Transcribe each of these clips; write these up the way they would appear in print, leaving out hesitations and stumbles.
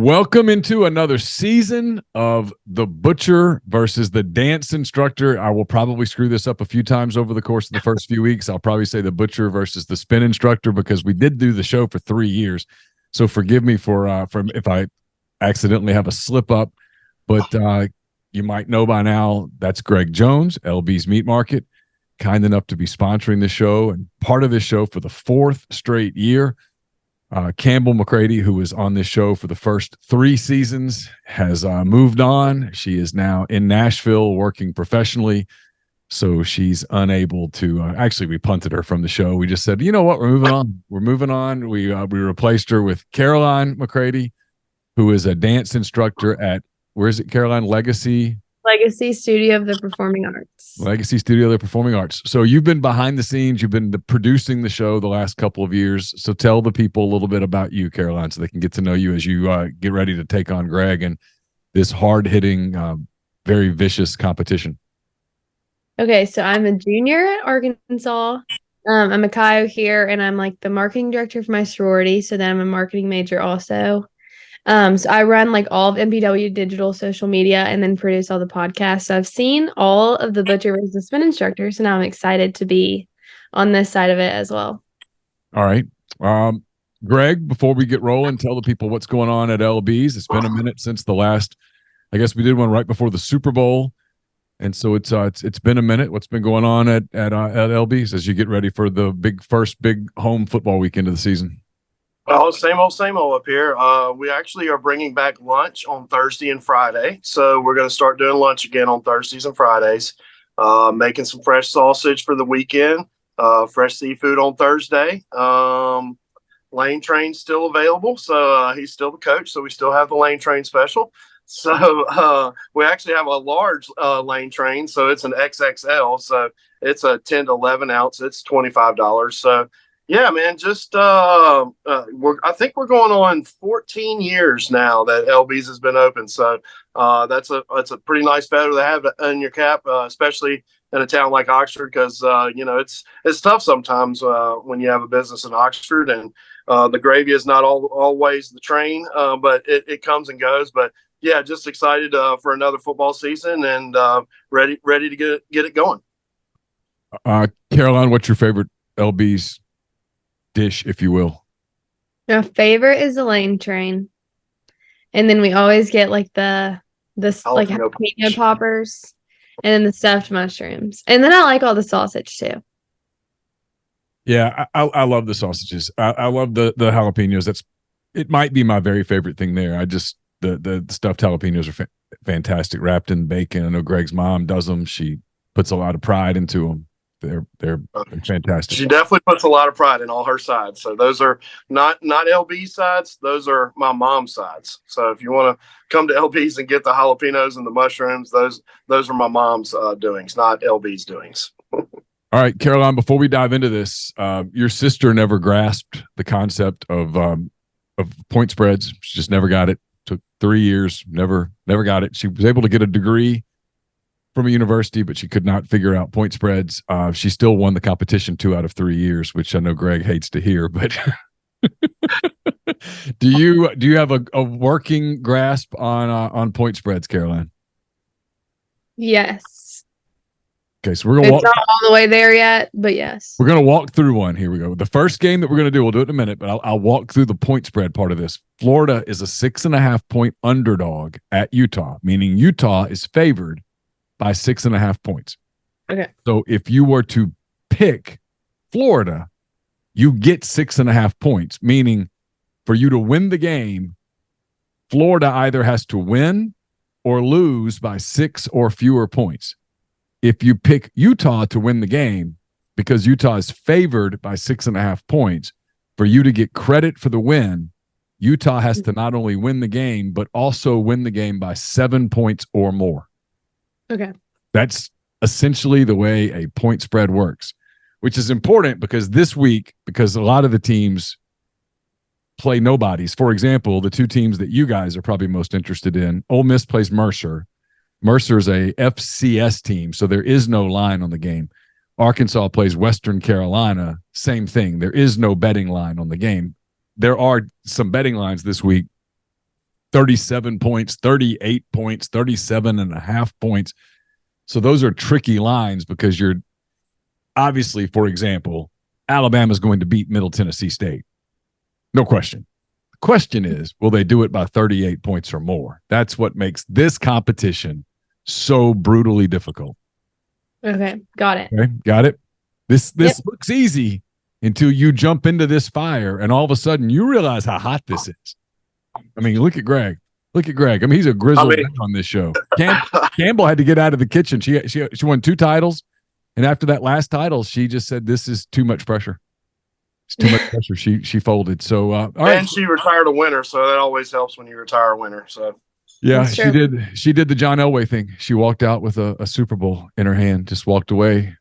Welcome into another season of The Butcher versus the Dance Instructor. I will probably screw this up a few times over the course of the first few weeks. I'll probably say The Butcher versus the Spin Instructor because we did do the show for 3 years. So forgive me for if I accidentally have a slip up. But you might know by now that's Greg Jones, LB's Meat Market, kind enough to be sponsoring the show and part of this show for the 4th straight year. Campbell McCready, who was on this show for the first 3 seasons, has moved on. She is now in Nashville working professionally, so she's unable to actually, we punted her from the show. We just said, you know what, we're moving on. We replaced her with Caroline McCready, who is a dance instructor at, where is it, Caroline? Legacy Studio of the Performing Arts. Legacy Studio of the Performing Arts. So you've been behind the scenes. You've been producing the show the last couple of years. So tell the people a little bit about you, Caroline, so they can get to know you as you get ready to take on Greg and this hard-hitting, very vicious competition. Okay, so I'm a junior at Arkansas. I'm a CIO here, and I'm like the marketing director for my sorority. So then I'm a marketing major also. So I run like all of MPW digital social media and then produce all the podcasts. So I've seen all of the Butcher versus the Spin Instructor. So now I'm excited to be on this side of it as well. All right. Greg, before we get rolling, tell the people what's going on at LB's. It's been a minute since the last, I guess we did one right before the Super Bowl. And so it's been a minute. What's been going on at LB's as you get ready for the first big home football weekend of the season? Oh, same old up here. We actually are bringing back lunch on Thursday and Friday. So we're going to start doing lunch again on Thursdays and Fridays, making some fresh sausage for the weekend, fresh seafood on Thursday. Lane train's still available. So he's still the coach. So we still have the lane train special. So we actually have a large lane train. So it's an XXL. So it's a 10 to 11 ounce. It's $25. So yeah, man, just I think we're going on 14 years now that LB's has been open. So that's a pretty nice feather to have in your cap, especially in a town like Oxford, because it's tough sometimes when you have a business in Oxford, and the gravy is not always the train, but it comes and goes. But yeah, just excited for another football season and ready to get it going. Caroline, what's your favorite LB's dish, if you will? My favorite is the lane train, and then we always get like the like jalapeno poppers, and then the stuffed mushrooms, and then I like all the sausage too. Yeah, I love the sausages. I love the jalapenos. It might be my very favorite thing there. I just the stuffed jalapenos are fantastic, wrapped in bacon. I know Greg's mom does them. She puts a lot of pride into them. They're fantastic. She definitely puts a lot of pride in all her sides. So those are not LB sides. Those are my mom's sides. So if you want to come to LB's and get the jalapenos and the mushrooms, those are my mom's doings, not LB's doings. All right, Caroline, before we dive into this, your sister never grasped the concept of point spreads. She just never got it. Took 3 years, never got it. She was able to get a degree from a university, but she could not figure out point spreads. She still won the competition 2 out of 3 years, which I know Greg hates to hear, but do you have a working grasp on point spreads, Caroline? Yes. Okay, so we're gonna not all the way there yet, but yes. We're gonna walk through one. Here we go. The first game that we're gonna do, we'll do it in a minute, but I'll walk through the point spread part of this. Florida is a 6.5 point underdog at Utah, meaning Utah is favored by 6.5 points. Okay. So if you were to pick Florida, you get 6.5 points, meaning for you to win the game, Florida either has to win or lose by 6 or fewer points. If you pick Utah to win the game, because Utah is favored by 6.5 points, for you to get credit for the win, Utah has to not only win the game, but also win the game by 7 points or more. Okay. That's essentially the way a point spread works, which is important because this week, because a lot of the teams play nobodies. For example, the 2 teams that you guys are probably most interested in, Ole Miss plays Mercer. Mercer's a FCS team, so there is no line on the game. Arkansas plays Western Carolina, same thing. There is no betting line on the game. There are some betting lines this week. 37 points, 38 points, 37.5 points. So those are tricky lines because you're obviously, for example, Alabama's going to beat Middle Tennessee State. No question. The question is, will they do it by 38 points or more? That's what makes this competition so brutally difficult. Okay, got it. Okay, got it? This looks easy until you jump into this fire and all of a sudden you realize how hot this is. I mean, look at Greg. Look at Greg. I mean, he's a grizzled man on this show. Campbell had to get out of the kitchen. She won 2 titles. And after that last title, she just said, this is too much pressure. It's too much pressure. She folded. So, all right. And she retired a winner. So that always helps when you retire a winner. So, yeah, she did. She did the John Elway thing. She walked out with a Super Bowl in her hand, just walked away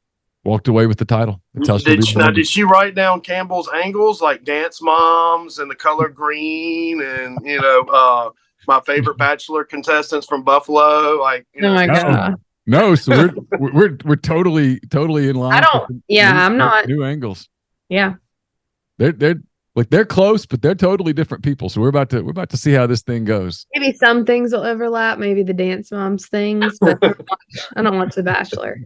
with the title. Did she write down Campbell's angles like Dance Moms and the color green and, my favorite Bachelor contestants from Buffalo? Like, oh my God. No, so we're totally in line. I'm not new angles. Yeah. They're close, but they're totally different people. So we're about to see how this thing goes. Maybe some things will overlap, maybe the Dance Moms things, but I don't watch The Bachelor.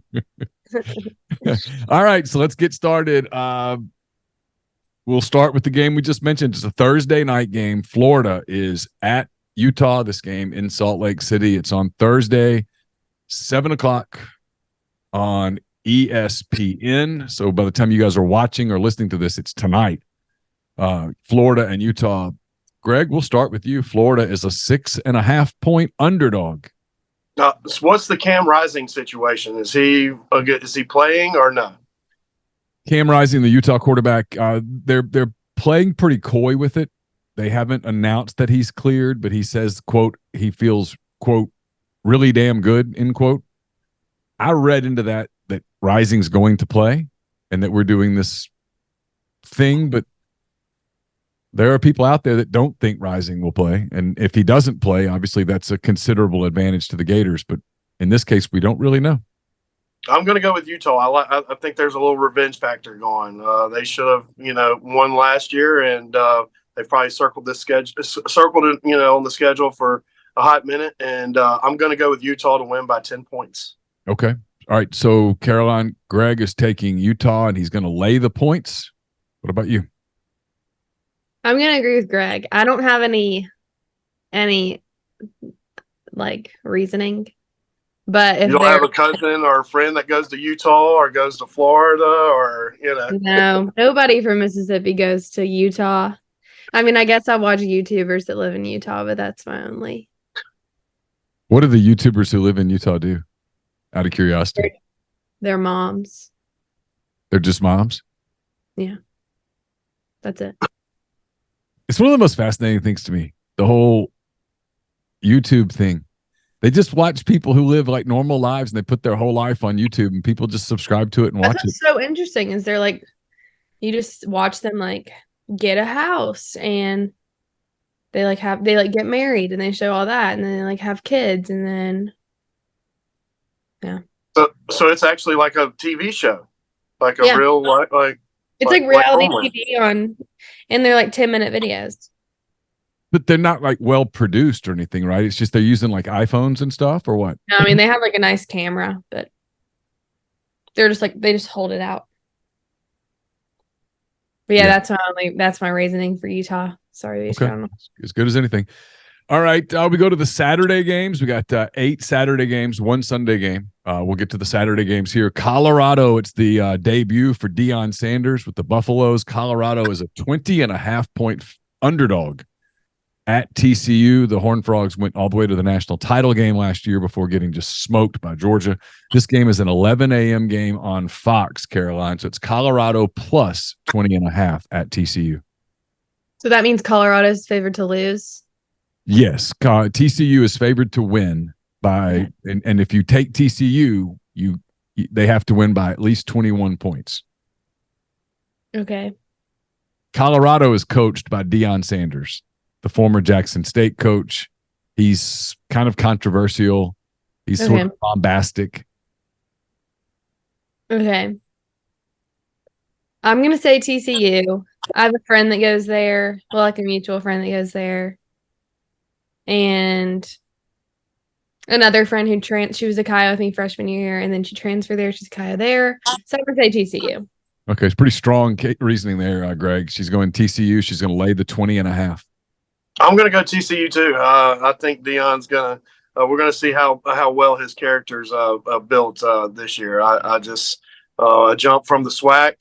All right, so let's get started. We'll start with the game we just mentioned. It's a Thursday night game. Florida is at Utah. This game in Salt Lake City. It's on Thursday, 7:00 on ESPN. So by the time you guys are watching or listening to this, it's tonight. Florida and Utah. Greg, we'll start with you. Florida is a 6.5 point underdog. So what's the Cam Rising situation? Is he playing or no? Cam Rising, the Utah quarterback, they're playing pretty coy with it. They haven't announced that he's cleared, but he says, quote, he feels, quote, really damn good, end quote. I read into that Rising's going to play and that we're doing this thing, but there are people out there that don't think Rising will play. And if he doesn't play, obviously that's a considerable advantage to the Gators. But in this case, we don't really know. I'm going to go with Utah. I think there's a little revenge factor going. They should have, won last year, and they've probably circled it, on the schedule for a hot minute. And I'm going to go with Utah to win by 10 points. Okay. All right. So Caroline, Greg is taking Utah, and he's going to lay the points. What about you? I'm going to agree with Greg. I don't have any reasoning, but if you don't have a cousin or a friend that goes to Utah or goes to Florida or, No, nobody from Mississippi goes to Utah. I mean, I guess I watch YouTubers that live in Utah, but that's my only. What do the YouTubers who live in Utah do? Out of curiosity. They're moms. They're just moms? Yeah. That's it. It's one of the most fascinating things to me, the whole YouTube thing. They just watch people who live like normal lives and they put their whole life on YouTube and people just subscribe to it and watch it. What's so interesting is they're like, you just watch them like get a house and they get married and they show all that and then they like have kids and then yeah. So it's actually like a TV show, like a real like. It's like reality TV and they're like 10-minute videos. But they're not like well produced or anything, right? It's just they're using like iPhones and stuff or what? No, I mean, they have like a nice camera, but they're just like, they just hold it out. But yeah, that's my reasoning for Utah. Sorry. Okay. As good as anything. All right. We go to the Saturday games. We got 8 Saturday games, 1 Sunday game. We'll get to the Saturday games here. Colorado, it's the debut for Deion Sanders with the Buffaloes. Colorado is a 20.5 point underdog at TCU. The Horned Frogs went all the way to the national title game last year before getting just smoked by Georgia. This game is an 11 a.m. game on Fox, Caroline. So it's Colorado plus 20.5 at TCU. So that means Colorado's favored to lose? Yes, TCU is favored to win by, and if you take TCU, they have to win by at least 21 points. Okay. Colorado is coached by Deion Sanders, the former Jackson State coach. He's kind of controversial. He's sort of bombastic. Okay. I'm going to say TCU. I have a friend that goes there. Well, like a mutual friend that goes there. and another friend who she was a Kyle with me freshman year, and then she transferred there. She's a Kyle there. So I would say TCU. Okay, it's pretty strong reasoning there, Greg. She's going TCU. She's going to lay the 20.5. I'm going to go TCU too. I think Deion's going to. We're going to see how well his character's built this year. I just jumped from the SWAC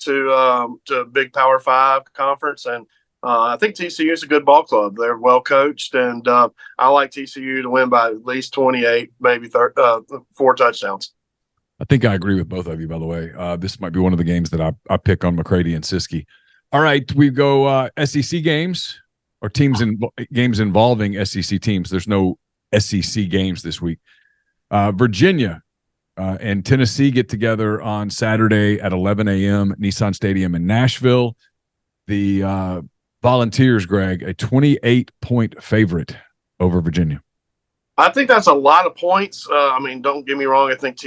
to Big Power 5 conference, and I think TCU is a good ball club. They're well coached, and I like TCU to win by at least 28, maybe 4 touchdowns. I think I agree with both of you, by the way. This might be one of the games that I pick on McCready and Siskey. All right, we go SEC games or games involving SEC teams. There's no SEC games this week. Virginia and Tennessee get together on Saturday at 11 a.m. at Nissan Stadium in Nashville. The Volunteers, Greg, a 28-point favorite over Virginia. I think that's a lot of points. I mean, don't get me wrong. I think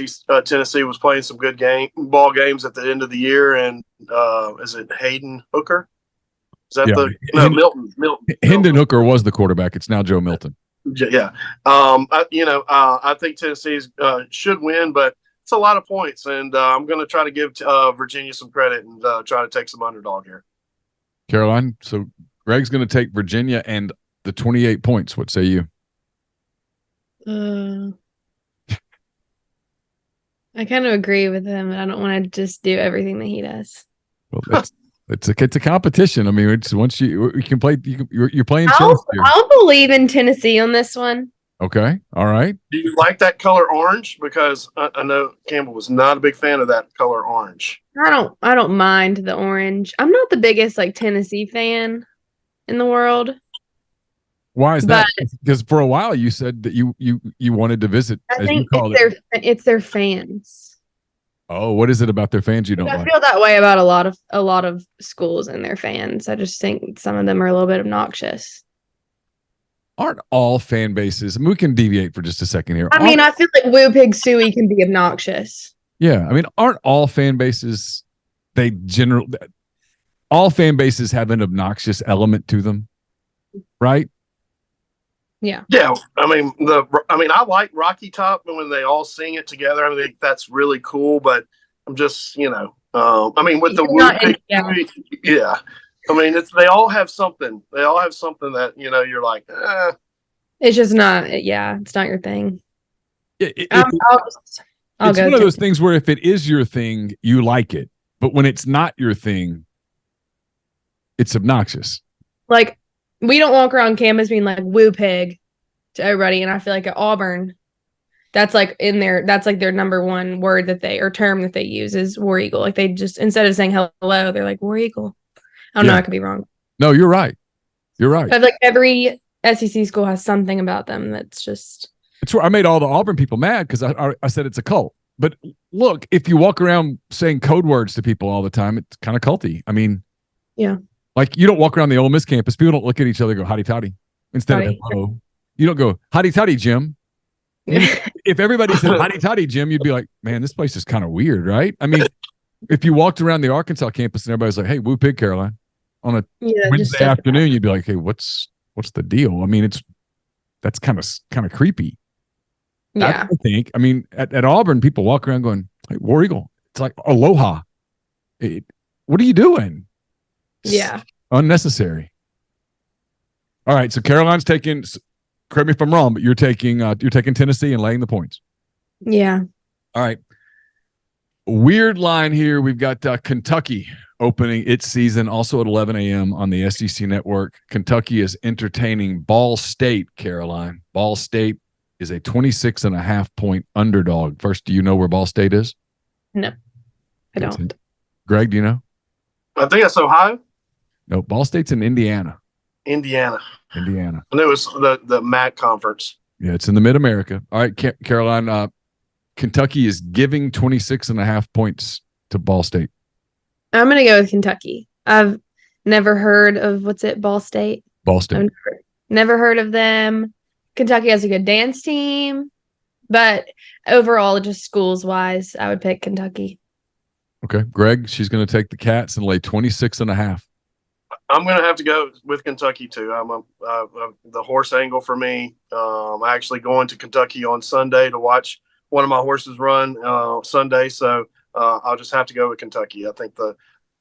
Tennessee was playing some good ball games at the end of the year. And is it Hayden Hooker? Is that Milton? Hendon Hooker was the quarterback. It's now Joe Milton. Yeah. I think Tennessee should win, but it's a lot of points. And I'm going to try to give Virginia some credit and try to take some underdog here. Caroline, so Greg's going to take Virginia and the 28 points. What say you? I kind of agree with him, but I don't want to just do everything that he does. Well, it's a competition. I mean, it's once you can play, you're playing chess here. I'll believe in Tennessee on this one. Okay, all right. Do you like that color orange? Because I know Campbell was not a big fan of that color orange. I don't mind the orange. I'm not the biggest Tennessee fan in the world. Why is that? Because for a while you said that you wanted to visit. I think it's their fans. Oh, what is it about their fans you don't like? I feel that way about a lot of schools and their fans. I just think some of them are a little bit obnoxious. Aren't all fan bases? I mean, we can deviate for just a second here. I mean, I feel like Woo Pig Suey can be obnoxious. Yeah, I mean, aren't all fan bases? All fan bases have an obnoxious element to them, right? Yeah. Yeah. I mean, I like Rocky Top when they all sing it together. I think that's really cool, but I'm just, with the Woo Pig, yeah. I mean, they all have something. They all have something that, you're like, It's just not, it's not your thing. It's one of those things where if it is your thing, you like it. But when it's not your thing, it's obnoxious. Like, we don't walk around campus being like Woo Pig to everybody. And I feel like at Auburn, that's their number one word or term that they use is War Eagle. Like, they just, instead of saying hello, they're like War Eagle. I don't know. I could be wrong. No, you're right. You're right. But like every SEC school has something about them that's just. It's where I made all the Auburn people mad because I said it's a cult. But look, if you walk around saying code words to people all the time, it's kind of culty. I mean, yeah. Like, you don't walk around the Ole Miss campus. People don't look at each other and go, howdy toddy. Instead of hello. You don't go, howdy toddy, Jim. If everybody said howdy toddy, Jim, you'd be like, man, this place is kind of weird, right? I mean, if you walked around the Arkansas campus and everybody's like, hey, Woo Pig, Caroline, on a Wednesday afternoon, you'd be like, hey, what's the deal? I mean, that's kind of creepy. Yeah. I think. I mean, at Auburn, people walk around going, hey, War Eagle. It's like, aloha. What are you doing? Yeah. Unnecessary. All right. So Caroline's taking, correct me if I'm wrong, but you're taking Tennessee and laying the points. Yeah. All right. Weird line here. We've got Kentucky opening its season also at 11 a.m. on the SEC network. Kentucky is entertaining Ball State, Caroline. Ball State is a 26.5-point underdog. First, do you know where Ball State is? No, I don't. Greg, do you know? I think that's Ohio. No, Ball State's in Indiana. Indiana. And it was the MAC conference. Yeah, it's in the Mid-America. All right, Caroline, Kentucky is giving 26.5 points to Ball State. I'm going to go with Kentucky. I've never heard of, Ball State? Ball State. I've never heard of them. Kentucky has a good dance team. But overall, just schools-wise, I would pick Kentucky. Okay. Greg, she's going to take the Cats and lay 26.5. I'm gonna have to go with Kentucky too. The horse angle for me. I'm actually going to Kentucky on Sunday to watch one of my horses run Sunday, so I'll just have to go with Kentucky. I think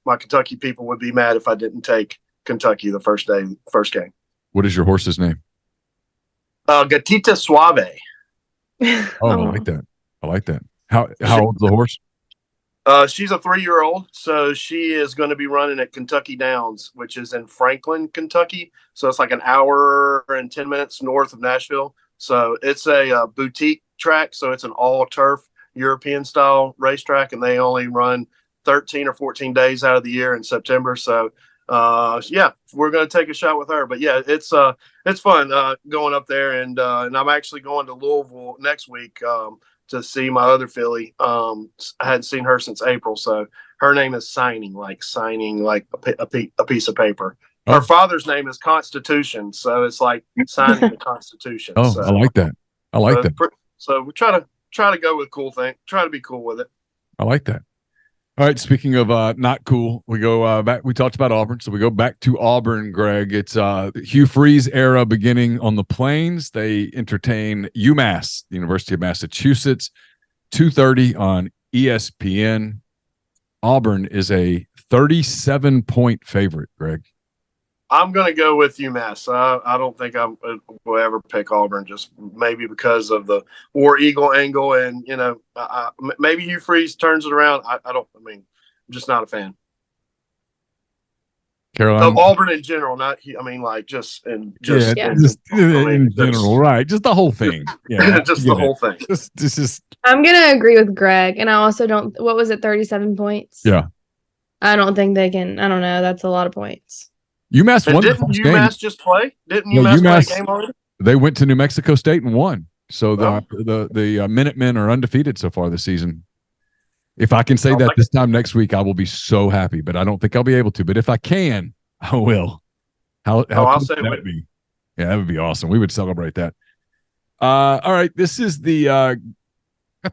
my Kentucky people would be mad if I didn't take Kentucky the first game. What is your horse's name? Gatita Suave. Oh, I like that. I like that. How old's the horse? She's a 3-year-old, so she is going to be running at Kentucky Downs, which is in Franklin, Kentucky. So it's like an hour and 10 minutes north of Nashville. So it's a boutique track. So it's an all turf European style racetrack, and they only run 13 or 14 days out of the year in September. So yeah, we're going to take a shot with her. But yeah, it's fun going up there, and I'm actually going to Louisville next week to see my other filly. I hadn't seen her since April, so her name is Signing like a piece of paper. Oh. Her father's name is Constitution, so it's like signing the Constitution. Oh, so, I like that. I like that. So we try to go with cool thing. Try to be cool with it. I like that. All right. Speaking of not cool, we go back. We talked about Auburn, so we go back to Auburn, Greg. It's Hugh Freeze era beginning on the Plains. They entertain UMass, the University of Massachusetts, 2:30 on ESPN. Auburn is a 37-point favorite, Greg. I'm going to go with UMass. I don't think I will ever pick Auburn, just maybe because of the War Eagle angle, and maybe Hugh Freeze turns it around. I'm just not a fan. Caroline, of Auburn in general, just in general, right? Just the whole thing. Yeah, just the whole thing. Just. I'm gonna agree with Greg, and I also don't. What was it? 37 points. Yeah. I don't think they can. I don't know. That's a lot of poits. UMass won. Didn't UMass just play? Didn't UMass play a game already? They went to New Mexico State and won. So the Minutemen are undefeated so far this season. If I can say that this time next week, I will be so happy. But I don't think I'll be able to. But if I can, I will. How cool would that be? Yeah, that would be awesome. We would celebrate that. All right, this is I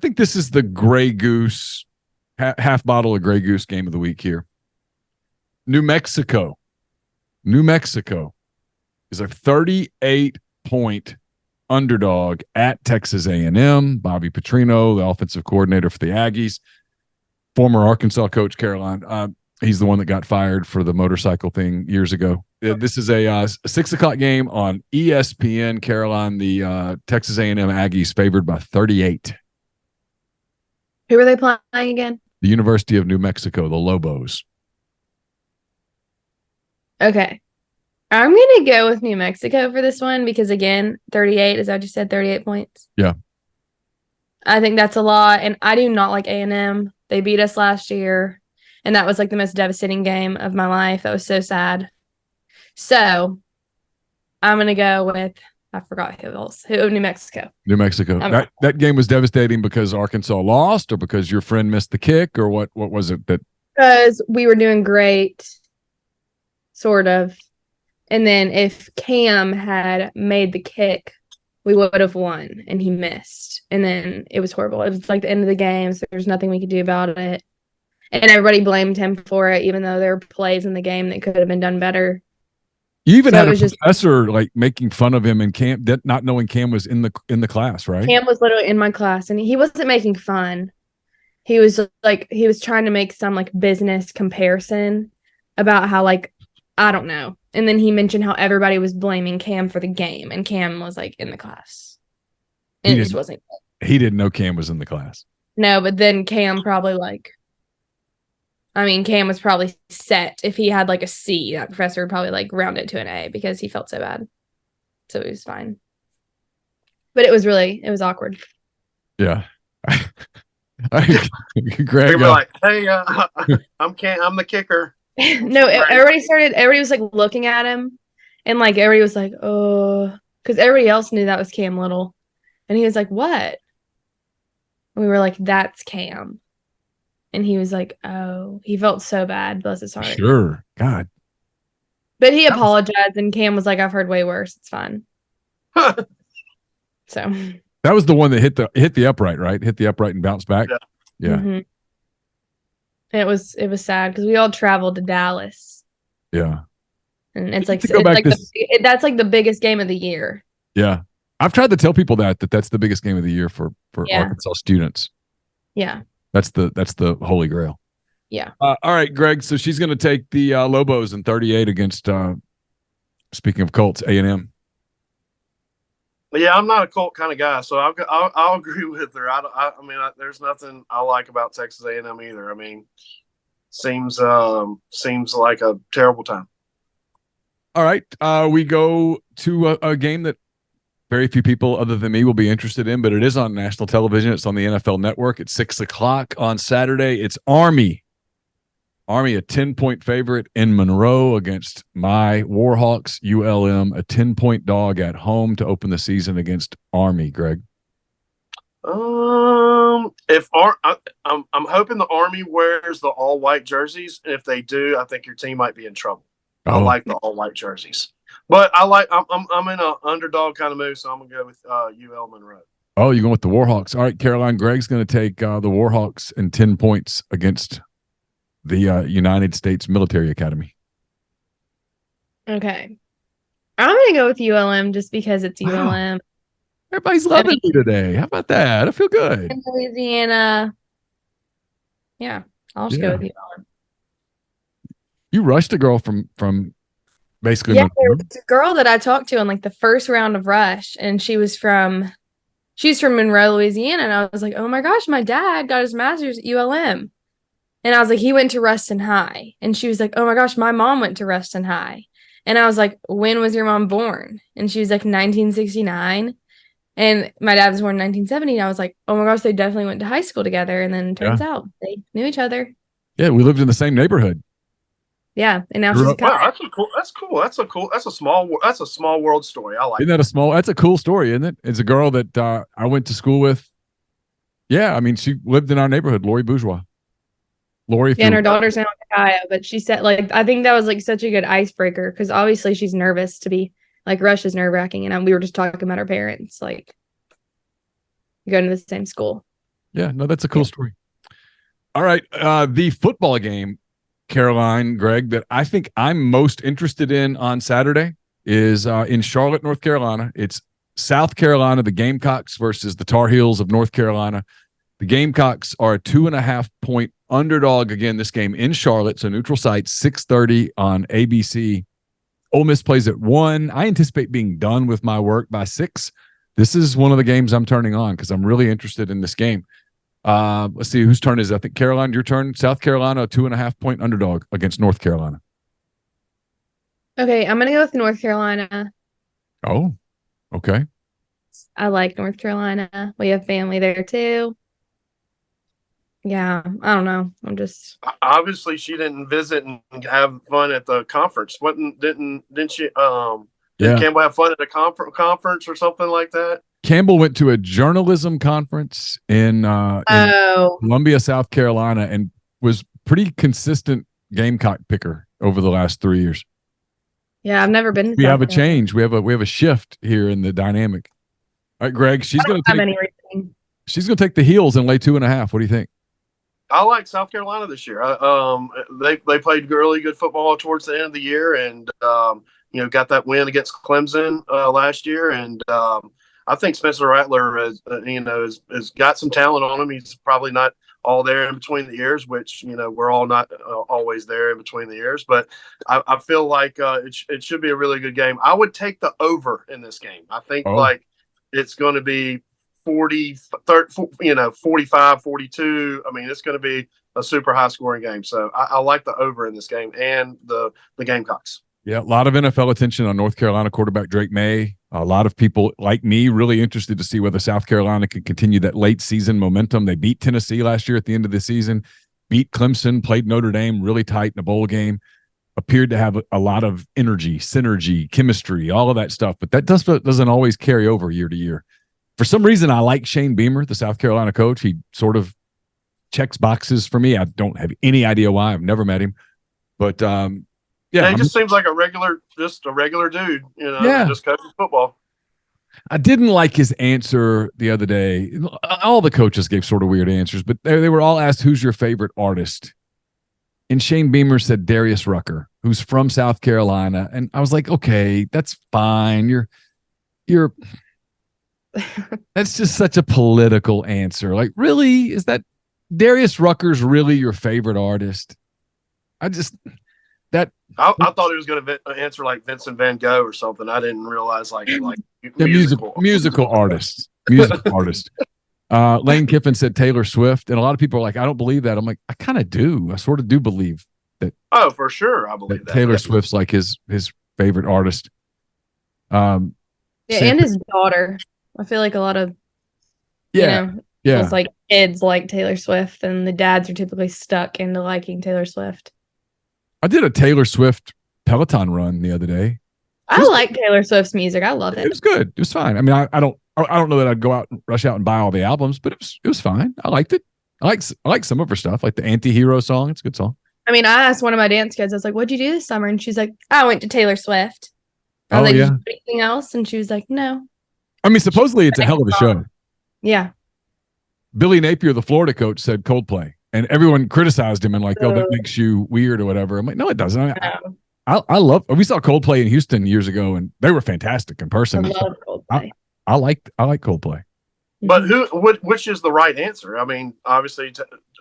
think this is the Grey Goose half bottle of Grey Goose game of the week here. New Mexico is a 38-point underdog at Texas A&M. Bobby Petrino, the offensive coordinator for the Aggies, former Arkansas coach, Caroline. He's the one that got fired for the motorcycle thing years ago. This is a 6:00 game on ESPN. Caroline, the Texas A&M Aggies favored by 38. Who are they playing again? The University of New Mexico, the Lobos. Okay. I'm going to go with New Mexico for this one because, again, 38, is that what you said, 38 points? Yeah. I think that's a lot, and I do not like A&M. They beat us last year, and that was like the most devastating game of my life. That was so sad. So I'm going to go with, I forgot who else. New Mexico. New Mexico. That game was devastating because Arkansas lost or because your friend missed the kick, or what was it that? Because we were doing great. Sort of. And then if Cam had made the kick, we would have won, and he missed. And then it was horrible. It was like the end of the game, so there's nothing we could do about it. And everybody blamed him for it, even though there were plays in the game that could have been done better. You even had a professor like making fun of him, and Cam, not knowing Cam was in the class, right? Cam was literally in my class, and he wasn't making fun. He was trying to make some like business comparison about how I don't know. And then he mentioned how everybody was blaming Cam for the game, and Cam was in the class. And it just wasn't. He didn't know Cam was in the class. No, but then Cam probably Cam was probably set. If he had a C, that professor would probably round it to an A because he felt so bad. So it was fine. But it was awkward. Yeah. Greg, they were like, hey, I'm the kicker. No, everybody was looking at him, and everybody was like, oh, because everybody else knew that was Cam Little, and he was like, what? And we were like, that's Cam, and he was like, oh, he felt so bad, bless his heart. Sure, God. But he apologized, and Cam was like, I've heard way worse. It's fine. So that was the one that hit the upright, right? Hit the upright and bounced back. Yeah. Mm-hmm. It was sad because we all traveled to Dallas. Yeah. and it's like that's like the biggest game of the year. Yeah, I've tried to tell people that's the biggest game of the year for Yeah. Arkansas students. Yeah, That's the holy grail. yeah. All right, Greg. So she's going to take the Lobos in 38 against. Speaking of Colts, A&M. Yeah, I'm not a Colt kind of guy, so I'll agree with her. I mean, there's nothing I like about Texas A&M either. I mean, seems like a terrible time. All right, we go to a game that very few people other than me will be interested in, but it is on national television. It's on the NFL Network at 6:00 on Saturday. It's Army, a 10-point favorite in Monroe against my Warhawks. ULM, a 10-point dog at home to open the season against Army. Greg. I'm hoping the Army wears the all white jerseys, and if they do, I think your team might be in trouble. I like the all white jerseys, but I'm in an underdog kind of mood, so I'm gonna go with UL Monroe. Oh, you're going with the Warhawks. All right, Caroline. Greg's going to take the Warhawks and 10 points against the United States Military Academy. Okay. I'm going to go with ULM just because it's ULM. Everybody's loving me today. How about that? I feel good. In Louisiana. Yeah, I'll just go with ULM. You rushed a girl from basically. Yeah, there was a girl that I talked to in like the first round of Rush, and she's from Monroe, Louisiana, and I was like, oh my gosh, my dad got his master's at ULM. And I was like, he went to Ruston High. And she was like, oh my gosh, my mom went to Ruston High. And I was like, when was your mom born? And she was like, 1969. And my dad was born in 1970. And I was like, oh my gosh, they definitely went to high school together. And then it turns out they knew each other. Yeah, we lived in the same neighborhood. Yeah, and now she's a wow, that's cool. That's a small world story. I like. Isn't that a small? That's a cool story, isn't it? It's a girl that I went to school with. Yeah, I mean, she lived in our neighborhood, Lori Bourgeois. Lori, and her daughter's now in Ohio, but she said, like, I think that was like such a good icebreaker because obviously she's nervous to be like Rush is nerve wracking, and we were just talking about her parents, like going to the same school. Yeah, no, that's a cool story. All right, the football game, Caroline, Greg, that I think I'm most interested in on Saturday is in Charlotte, North Carolina. It's South Carolina, the Gamecocks versus the Tar Heels of North Carolina. The Gamecocks are a 2.5-point underdog again. This game in Charlotte, so neutral site, 6:30 on ABC. Ole Miss plays at 1. I anticipate being done with my work by 6. This is one of the games I'm turning on because I'm really interested in this game. Let's see whose turn is it. I think Caroline, your turn. South Carolina, a 2.5-point underdog against North Carolina. Okay, I'm gonna go with North Carolina. Oh, okay. I like North Carolina. We have family there too. Yeah, I don't know. I'm just obviously she didn't visit and have fun at the conference. Didn't she? Did Campbell have fun at a conference or something like that? Campbell went to a journalism conference in Columbia, South Carolina, and was pretty consistent Gamecock picker over the last 3 years. Yeah, I've never been. We have a change. We have a shift here in the dynamic. All right, Greg. She's going to take the Heels and lay 2.5. What do you think? I like South Carolina this year. They played really good football towards the end of the year, and got that win against Clemson last year. And I think Spencer Rattler has got some talent on him. He's probably not all there in between the ears, which we're all not always there in between the ears. But I feel like it should be a really good game. I would take the over in this game. I think it's going to be 40, 30, 45, 42. I mean, it's going to be a super high scoring game. So I like the over in this game and the Gamecocks. Yeah, a lot of NFL attention on North Carolina quarterback Drake May. A lot of people like me really interested to see whether South Carolina can continue that late season momentum. They beat Tennessee last year at the end of the season, beat Clemson, played Notre Dame really tight in a bowl game, appeared to have a lot of energy, synergy, chemistry, all of that stuff. But that doesn't always carry over year to year. For some reason, I like Shane Beamer, the South Carolina coach. He sort of checks boxes for me. I don't have any idea why. I've never met him. But he just seems like a regular dude, just coaching football. I didn't like his answer the other day. All the coaches gave sort of weird answers, but they were all asked, who's your favorite artist? And Shane Beamer said Darius Rucker, who's from South Carolina. And I was like, okay, that's fine. You're that's just such a political answer. Like, really? Is that Darius Rucker's really your favorite artist? I thought he was going to answer like Vincent Van Gogh or something. I didn't realize like musical artists. Lane Kiffin said Taylor Swift, and a lot of people are like, I don't believe that. I'm like, I kind of do. I sort of do believe that. Oh, for sure, I believe that Taylor Swift's like his favorite artist. And his daughter. I feel like a lot of it's like kids like Taylor Swift, and the dads are typically stuck into liking Taylor Swift. I did a Taylor Swift Peloton run the other day. I like Taylor Swift's music. I love it. It was good. It was fine. I mean, I don't know that I'd go out and rush out and buy all the albums, but it was fine. I liked it. I like some of her stuff, like the Anti-Hero song. It's a good song. I mean, I asked one of my dance kids, I was like, what'd you do this summer? And she's like, I went to Taylor Swift. I was like, did you do anything else? And she was like, no. I mean, supposedly it's a hell of a show. Yeah. Billy Napier, the Florida coach, said Coldplay, and everyone criticized him and like, oh, that makes you weird or whatever. I'm like, no, it doesn't. I love. We saw Coldplay in Houston years ago, and they were fantastic in person. I love Coldplay. I like Coldplay. But which is the right answer? I mean, obviously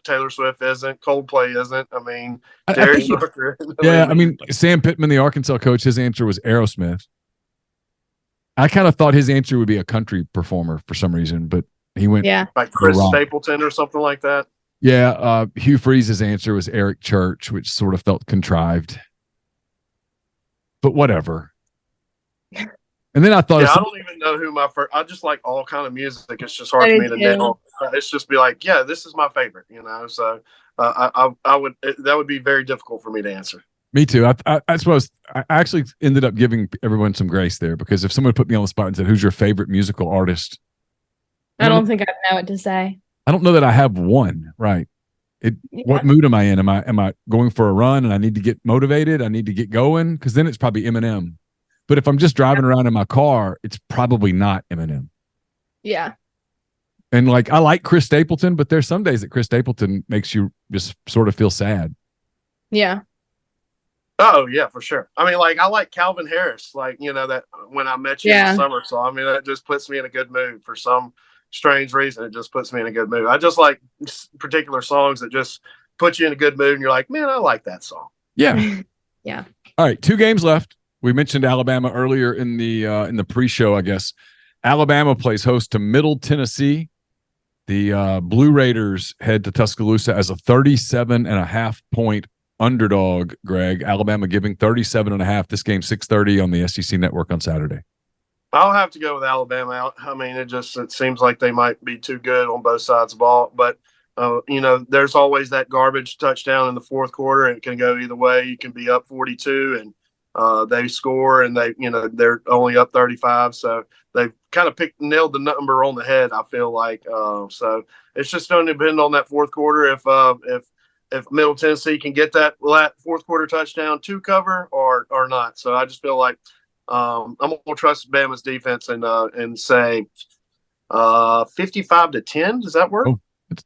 Taylor Swift isn't. Coldplay isn't. I mean, Darius Rucker. I mean, Sam Pittman, the Arkansas coach, his answer was Aerosmith. I kind of thought his answer would be a country performer for some reason, but he went like Chris Stapleton or something like that. Yeah, Hugh Freeze's answer was Eric Church, which sort of felt contrived. But whatever. And then I thought, I don't even know who my first. I just like all kind of music. It's just hard for me to nail. It's just be like, yeah, this is my favorite, So I would that would be very difficult for me to answer. Me too. I suppose I actually ended up giving everyone some grace there, because if someone put me on the spot and said, "Who's your favorite musical artist?" I don't think I know what to say. I don't know that I have one. Right. What mood am I in? Am I going for a run and I need to get motivated? I need to get going, because then it's probably Eminem. But if I'm just driving around in my car, it's probably not Eminem. Yeah. And like, I like Chris Stapleton, but there's some days that Chris Stapleton makes you just sort of feel sad. Yeah. Oh yeah, for sure. I mean, like I like Calvin Harris, like that When I Met You in the Summer. So I mean, that just puts me in a good mood for some strange reason. It just puts me in a good mood. I just like particular songs that just put you in a good mood, and you're like, man, I like that song. Yeah. Yeah. All right, 2 games left. We mentioned Alabama earlier in the pre-show, I guess. Alabama plays host to Middle Tennessee. The Blue Raiders head to Tuscaloosa as a 37.5 point underdog, Greg. Alabama giving 37.5. This game 6:30 on the SEC Network on Saturday. I'll have to go with Alabama. I mean, it seems like they might be too good on both sides of the ball. But, there's always that garbage touchdown in the fourth quarter, and it can go either way. You can be up 42 and they score, and they're only up 35. So they've kind of nailed the number on the head, I feel like. So it's just going to depend on that fourth quarter if Middle Tennessee can get that fourth quarter touchdown to cover or not. So I just feel like I'm going to trust Bama's defense and say 55-10. Does that work? Oh,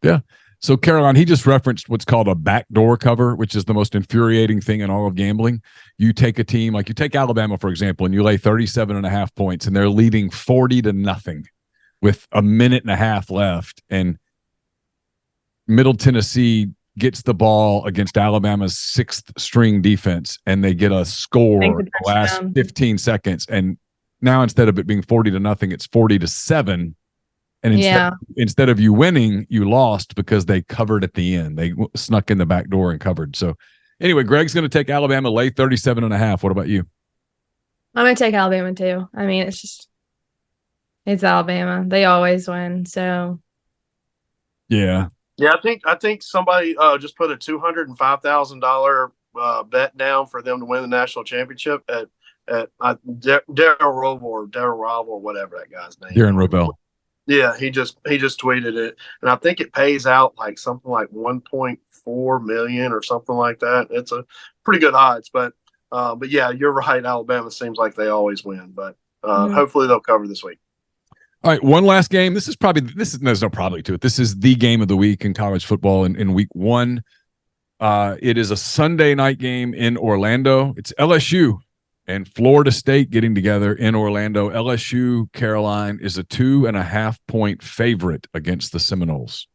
yeah. So, Caroline, he just referenced what's called a backdoor cover, which is the most infuriating thing in all of gambling. You take a team, like you take Alabama, for example, and you lay 37.5 points, and they're leading 40-0 with a minute and a half left. And Middle Tennessee gets the ball against Alabama's 6th string defense, and they get a score in the last 15 seconds. And now instead of it being 40-0, it's 40-7. And instead of you winning, you lost because they covered at the end. They snuck in the back door and covered. So anyway, Greg's going to take Alabama, lay 37.5. What about you? I'm going to take Alabama too. I mean, it's Alabama. They always win. So yeah. Yeah, I think somebody just put a $205,000 bet down for them to win the national championship at Darryl Robb or whatever that guy's name. Darren Rovell. Yeah, he just tweeted it, and I think it pays out like something like 1.4 million or something like that. It's a pretty good odds, but yeah, you're right. Alabama seems like they always win, but hopefully they'll cover this week. All right, one last game. There's no probably to it. This is the game of the week in college football in week 1. It is a Sunday night game in Orlando. It's LSU and Florida State getting together in Orlando. LSU, Caroline, is a 2.5-point favorite against the Seminoles.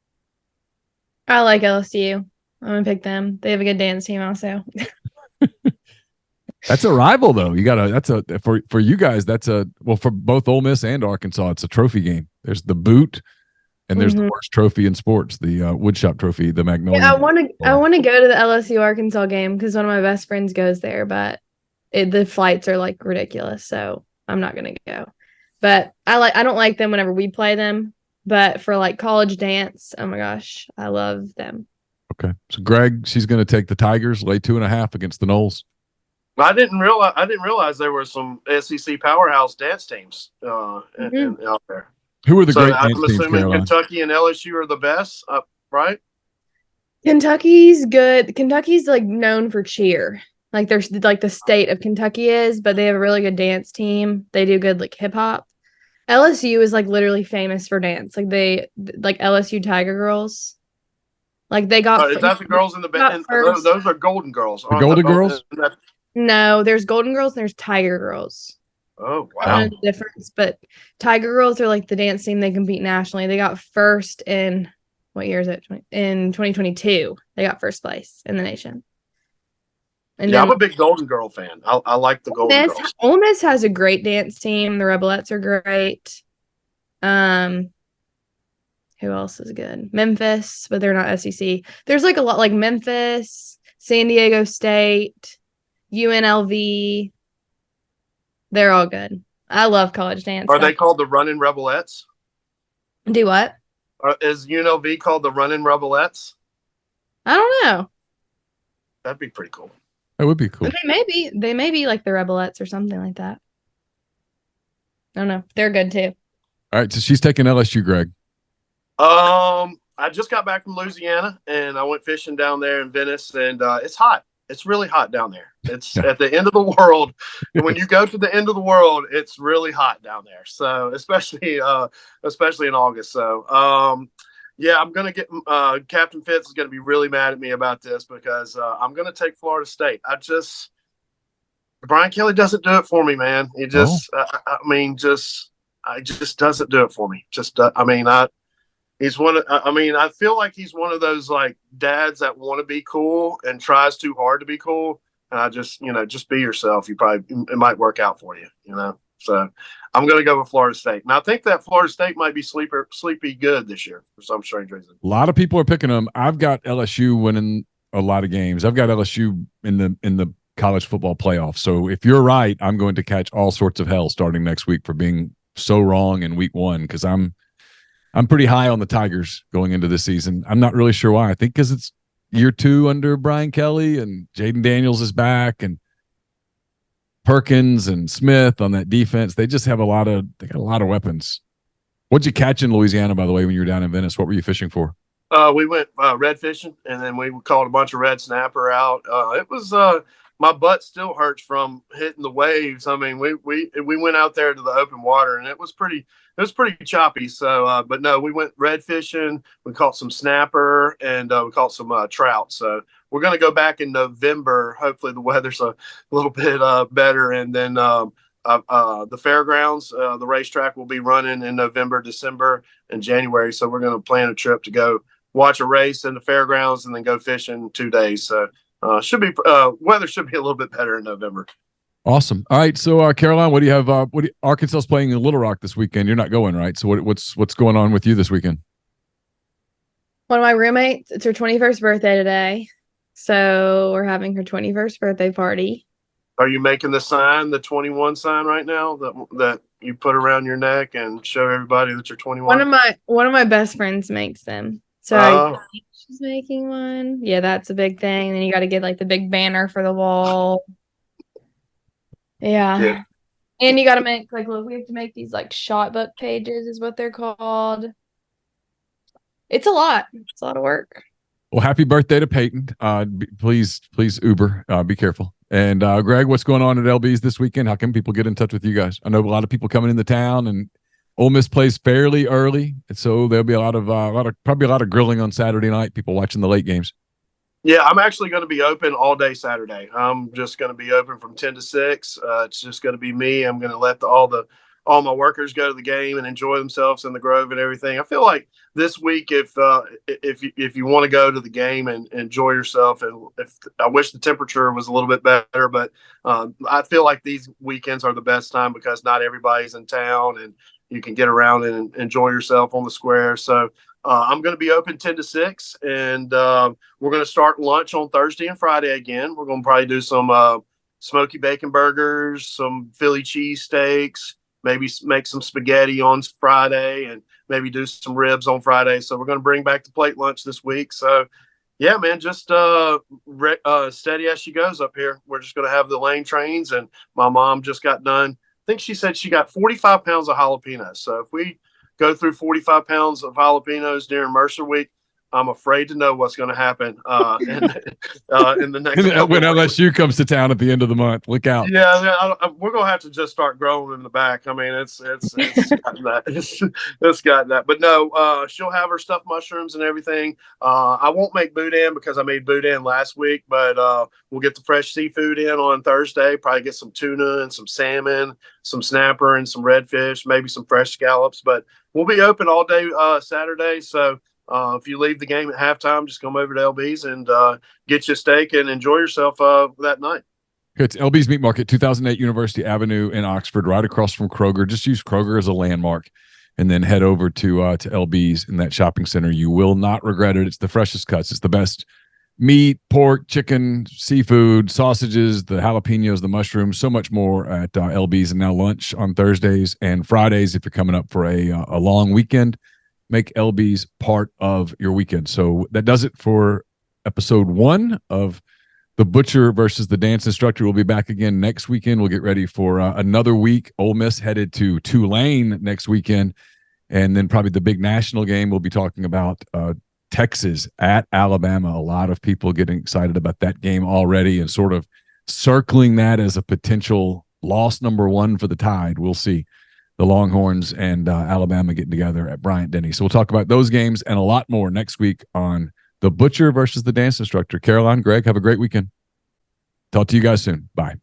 I like LSU. I'm gonna pick them. They have a good dance team also. That's a rival, though. For you guys. For both Ole Miss and Arkansas. It's a trophy game. There's the boot, and there's the worst trophy in sports, the Woodshop Trophy, the Magnolia. Yeah, I want to go to the LSU Arkansas game because one of my best friends goes there, but the flights are like ridiculous, so I'm not gonna go. But I don't like them whenever we play them. But for like college dance, oh my gosh, I love them. Okay, so Greg, she's going to take the Tigers, lay 2.5 against the Noles. I didn't realize there were some SEC powerhouse dance teams out there. Who are the great I'm dance teams, assuming Caroline? Kentucky and LSU are the best, right? Kentucky's good. Kentucky's like known for cheer. Like there's like the state of Kentucky is, but they have a really good dance team. They do good like hip hop. LSU is like literally famous for dance. Like LSU Tiger Girls. Like they got. Is that the girls in the band? Those are Golden Girls. The Golden Girls? No, there's Golden Girls and there's Tiger Girls. Oh wow! I don't know the difference, but Tiger Girls are like the dance team. They compete nationally. They got first in what year is it? In 2022, they got first place in the nation. And I'm a big Golden Girl fan. I like the Golden Girls. Ole Miss has a great dance team. The Rebelettes are great. Who else is good? Memphis, but they're not SEC. There's like a lot like Memphis, San Diego State, UNLV. They're all good. I love college dance. Are they called the Running Rebelettes? Do what? Is UNLV called the Running Rebelettes? I don't know. That'd be pretty cool. That would be cool. They may be like the Rebelettes or something like that. I don't know. They're good too. All right, so she's taking LSU, Greg. I just got back from Louisiana and I went fishing down there in Venice, and it's hot. It's really hot down there. It's at the end of the world. And when you go to the end of the world, it's really hot down there. So especially in August. So I'm gonna get Captain Fitz is gonna be really mad at me about this because I'm gonna take Florida State. Brian Kelly doesn't do it for me, man. He just just doesn't do it for me. He's I feel like he's one of those like dads that want to be cool and tries too hard to be cool. And just be yourself. It might work out for you, So I'm going to go with Florida State. And I think that Florida State might be sleepy good this year for some strange reason. A lot of people are picking them. I've got LSU winning a lot of games. I've got LSU in the college football playoff. So if you're right, I'm going to catch all sorts of hell starting next week for being so wrong in week 1 because I'm pretty high on the Tigers going into this season. I'm not really sure why. I think because it's year 2 under Brian Kelly and Jaden Daniels is back and Perkins and Smith on that defense. They just have a lot of weapons. What'd you catch in Louisiana, by the way, when you were down in Venice? What were you fishing for? We went red fishing, and then we caught a bunch of red snapper out. It was my butt still hurts from hitting the waves. I mean, we went out there to the open water, and it was pretty choppy. So, but no, we went red fishing. We caught some snapper, and we caught some trout. So we're going to go back in November. Hopefully the weather's a little bit better. And then the fairgrounds, the racetrack will be running in November, December, and January. So we're going to plan a trip to go watch a race in the fairgrounds and then go fishing 2 days. So weather should be a little bit better in November. Awesome. All right. So, Caroline, what do you have? Arkansas's playing in Little Rock this weekend. You're not going, right? So what's going on with you this weekend? One of my roommates, it's her 21st birthday today. So we're having her 21st birthday party. Are you making the 21 sign right now that you put around your neck and show everybody that you're 21? One of my best friends makes them. So I think she's making one. Yeah, that's a big thing. And then you got to get like the big banner for the wall. Yeah. And you got to make we have to make these like shot book pages is what they're called. It's a lot. It's a lot of work. Well, happy birthday to Peyton. Please Uber. Be careful. And Greg, what's going on at LB's this weekend? How can people get in touch with you guys? I know a lot of people coming into town, and Ole Miss plays fairly early, and so there'll be probably a lot of grilling on Saturday night. People watching the late games. Yeah, I'm actually going to be open all day Saturday. I'm just going to be open from 10 to 6. It's just going to be me. I'm going to let all my workers go to the game and enjoy themselves in the Grove and everything. I feel like this week, if you want to go to the game and enjoy yourself, and if I wish the temperature was a little bit better, but I feel like these weekends are the best time because not everybody's in town and you can get around and enjoy yourself on the square. So I'm going to be open 10 to 6, and we're going to start lunch on Thursday and Friday again. We're going to probably do some smoky bacon burgers, some Philly cheesesteaks, maybe make some spaghetti on Friday, and maybe do some ribs on Friday. So we're going to bring back the plate lunch this week. So, yeah, man, just steady as she goes up here. We're just going to have the lane trains, and my mom just got done. I think she said she got 45 pounds of jalapenos. So if we go through 45 pounds of jalapenos during Mercer Week, I'm afraid to know what's going to happen in the next when LSU comes to town at the end of the month. Look out. Yeah, we're going to have to just start growing in the back. I mean, it's gotten that. It's gotten that. But no, she'll have her stuffed mushrooms and everything. I won't make boudin because I made boudin last week, but we'll get the fresh seafood in on Thursday. Probably get some tuna and some salmon, some snapper and some redfish, maybe some fresh scallops. But we'll be open all day Saturday. So if you leave the game at halftime, just come over to LB's and get you a steak and enjoy yourself that night. It's LB's Meat Market, 2008 University Avenue in Oxford, right across from Kroger. Just use Kroger as a landmark and then head over to LB's in that shopping center. You will not regret it. It's the freshest cuts. It's the best meat, pork, chicken, seafood, sausages, the jalapenos, the mushrooms, so much more at LB's. And now lunch on Thursdays and Fridays if you're coming up for a long weekend. Make LB's part of your weekend. So that does it for episode 1 of The Butcher versus the Dance Instructor. We'll be back again next weekend. We'll get ready for another week. Ole Miss headed to Tulane next weekend. And then probably the big national game, we'll be talking about Texas at Alabama. A lot of people getting excited about that game already and sort of circling that as a potential loss number 1 for the Tide. We'll see. The Longhorns and Alabama getting together at Bryant-Denny. So we'll talk about those games and a lot more next week on The Butcher versus the Dance Instructor. Caroline, Greg, have a great weekend. Talk to you guys soon. Bye.